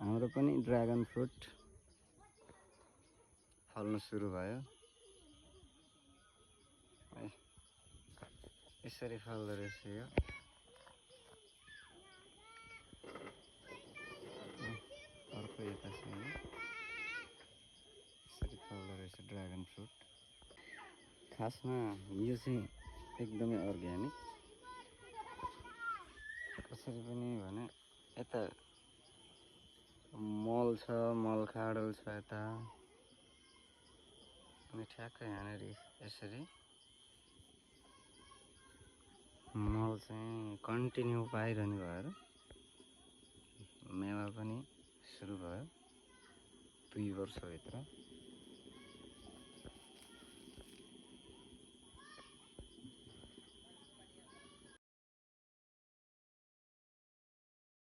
हाम्रो पनि dragon fruit फल्न सुरु भयो। यसरी फल्दो रहेछ यो। अर्को यता छ यसरी फल्दो रहेछ ड्रागन फ्रुट। खासमा यो चाहिँ एकदमै अर्ग्यानिक। कसरी पनि भने यता मल छ, मल खाडल छ यता, अनि ठ्याक्कै यहाँनिर यसरी मल चाहिँ कन्टिन्यू पाइरहने भएर मेवा पनि सुरु भयो 2 वर्षभित्र।